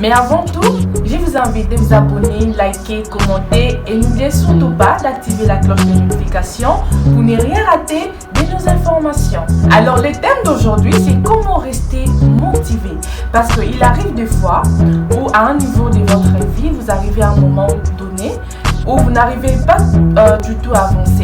Mais avant tout, je vous invite à vous abonner, liker, commenter et n'oubliez surtout pas d'activer la cloche de notification pour ne rien rater de nos informations. Alors le thème d'aujourd'hui, c'est comment rester motivé. Parce qu'il arrive des fois où à un niveau de votre vie, vous arrivez à un moment donné où vous n'arrivez pas du tout à avancer.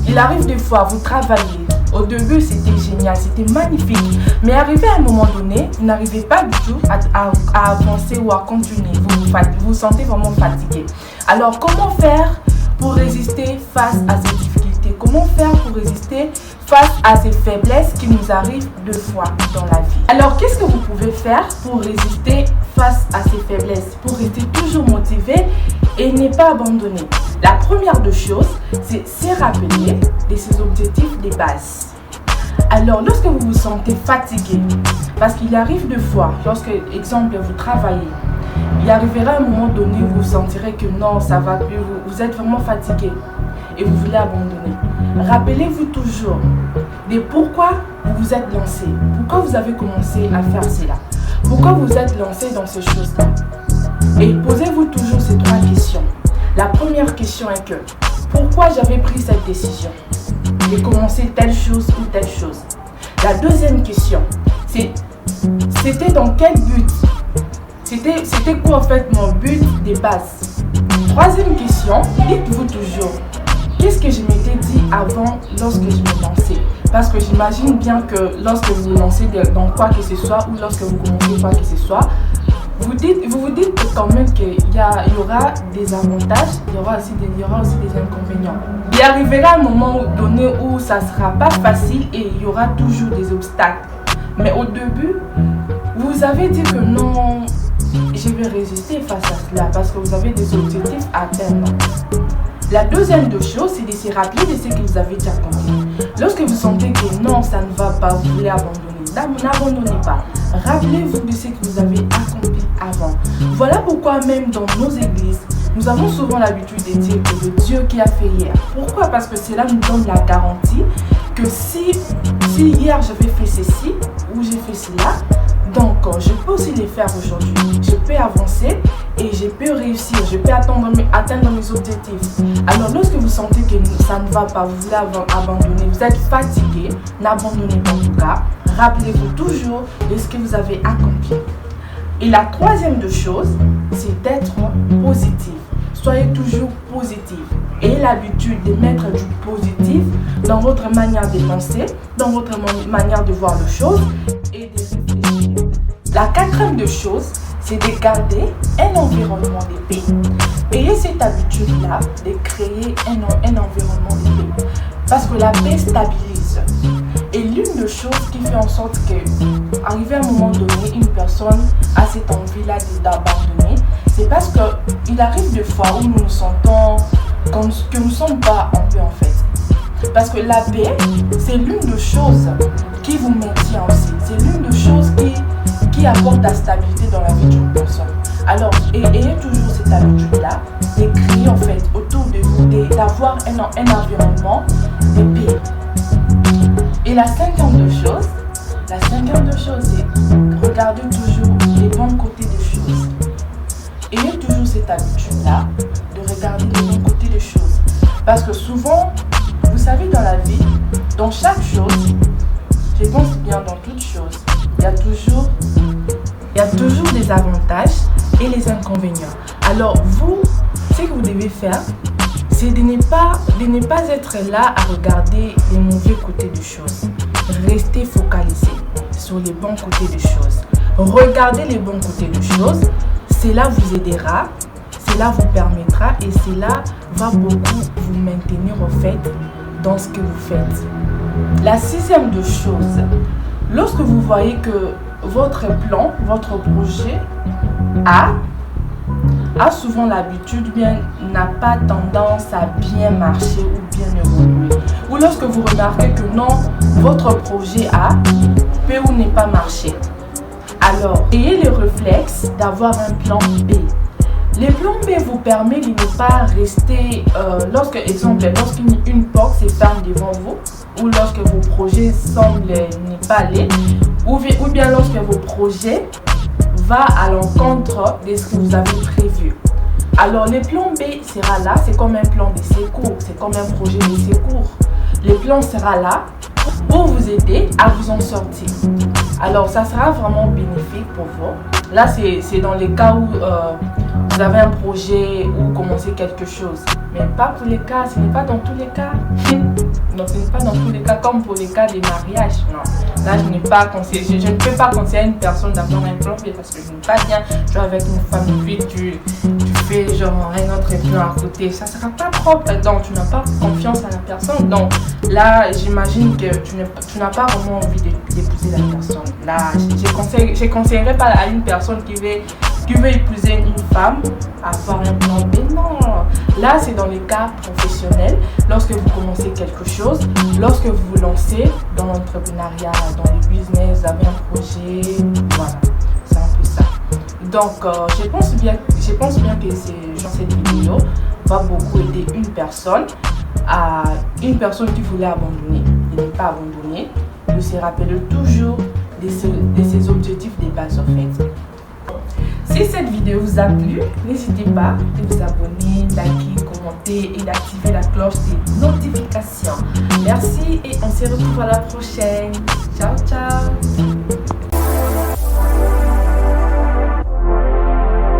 Il arrive des fois, vous travaillez. Au début, c'était génial, c'était magnifique. Mais arrivé à un moment donné, vous n'arrivez pas du tout à avancer ou à continuer. Vous vous sentez vraiment fatigué. Alors, comment faire pour résister face à ces difficultés? Comment faire pour résister face à ces faiblesses qui nous arrivent deux fois dans la vie? Alors, qu'est-ce que vous pouvez faire pour résister face à ces faiblesses? Pour rester toujours motivé et ne pas abandonner. La première des choses, c'est se rappeler de ses objectifs de base. Alors, lorsque vous vous sentez fatigué, parce qu'il arrive des fois, lorsque, exemple, vous travaillez, il arrivera un moment donné où vous sentirez que non, ça va plus, vous êtes vraiment fatigué et vous voulez abandonner. Rappelez-vous toujours de pourquoi vous vous êtes lancé, pourquoi vous avez commencé à faire cela, pourquoi vous êtes lancé dans ces choses-là. Et posez-vous toujours ces trois questions. La première question est que, pourquoi j'avais pris cette décision de commencer telle chose ou telle chose? La deuxième question, c'était dans quel but? C'était quoi en fait mon but de base? Troisième question, dites-vous toujours, qu'est-ce que je m'étais dit avant lorsque je me lançais? Parce que j'imagine bien que lorsque vous vous lancez dans quoi que ce soit ou lorsque vous commencez quoi que ce soit, vous vous dites quand même qu'il y aura des avantages, il y aura aussi des inconvénients. Il arrivera un moment donné où ça ne sera pas facile et il y aura toujours des obstacles. Mais au début, vous avez dit que non, je vais résister face à cela parce que vous avez des objectifs à atteindre. La deuxième des choses, c'est de se rappeler de ce que vous avez déjà accompli. Lorsque vous sentez que non, ça ne va pas, vous voulez abandonner, n'abandonnez pas. Rappelez-vous de ce que vous avez accompli avant. Voilà pourquoi même dans nos églises, nous avons souvent l'habitude de dire que le Dieu qui a fait hier. Pourquoi? Parce que cela nous donne la garantie que si hier j'avais fait ceci ou j'ai fait cela, donc je peux aussi les faire aujourd'hui. Je peux avancer et je peux réussir, je peux atteindre mes objectifs. Alors lorsque vous sentez que ça ne va pas, vous voulez abandonner, vous êtes fatigué, n'abandonnez pas en tout cas. Rappelez-vous toujours de ce que vous avez accompli. Et la troisième des choses, c'est d'être positif. Soyez toujours positif. Ayez l'habitude de mettre du positif dans votre manière de penser, dans votre manière de voir les choses et de réfléchir. La quatrième des choses, c'est de garder un environnement de paix. Ayez cette habitude-là de créer un environnement de paix. Parce que la paix stabilise. Et l'une des choses qui fait en sorte que, arrivé à un moment donné, une personne a cette envie-là d'abandonner, c'est parce qu'il arrive des fois où nous nous sentons que nous ne sommes pas en paix en fait. Parce que la paix, c'est l'une des choses qui vous maintient aussi. C'est l'une des choses qui apporte la stabilité dans la vie d'une personne. Alors, ayez toujours cette habitude-là de créer en fait autour de vous, d'avoir un environnement de paix. Et la cinquième des choses, c'est regarder toujours les bons côtés des choses. Ayez toujours cette habitude-là de regarder les bons côtés des choses. Parce que souvent, vous savez, dans la vie, dans chaque chose, je pense bien dans toute chose, il y a toujours des avantages et les inconvénients. Alors vous, ce que vous devez faire, c'est de ne pas être là à regarder les mauvais côtés des choses. Restez focalisé sur les bons côtés des choses. Regardez les bons côtés des choses. Cela vous aidera, cela vous permettra et cela va beaucoup vous maintenir au fait dans ce que vous faites. La sixième des choses, lorsque vous voyez que votre plan, votre projet a souvent l'habitude, bien n'a pas tendance à bien marcher ou bien évoluer. Ou lorsque vous remarquez que non, votre projet A peut ou n'est pas marcher. Alors, ayez le réflexe d'avoir un plan B. Le plan B vous permet de ne pas rester, lorsqu'une porte se ferme devant vous, ou lorsque vos projets semblent ne pas aller, ou bien lorsque vos projets va à l'encontre de ce que vous avez prévu. Alors le plan B sera là, c'est comme un plan de secours, c'est comme un projet de secours. Le plan sera là pour vous aider à vous en sortir. Alors ça sera vraiment bénéfique pour vous. Là c'est dans les cas où vous avez un projet ou commencez quelque chose. Mais pas tous les cas, ce n'est pas dans tous les cas. Donc ce n'est pas dans tous les cas comme pour les cas des mariages. Non. Là je ne peux pas conseiller à une personne d'avoir un plan B parce que je n'ai pas bien. Tu es avec une femme et puis tu fais genre un autre plan à côté. Ça ne sera pas propre. Donc tu n'as pas confiance à la personne. Donc là j'imagine que tu n'as pas vraiment envie d'épouser la personne. Là je ne conseillerais pas à une personne qui veut épouser une femme avoir un plan B. Non. Là c'est dans les cas professionnels. Lorsque vous commencez quelque chose, lorsque vous vous lancez dans l'entrepreneuriat, dans le business, vous avez un projet, voilà, c'est un peu ça. Donc, je pense bien que cette vidéo va beaucoup aider une personne qui voulait abandonner, et n'est pas abandonné, de se rappeler toujours de ses objectifs de base en fait. Si cette vidéo vous a plu, n'hésitez pas à vous abonner, liker, commenter et d'activer la cloche des notifications. Merci et on se retrouve à la prochaine. Ciao, ciao.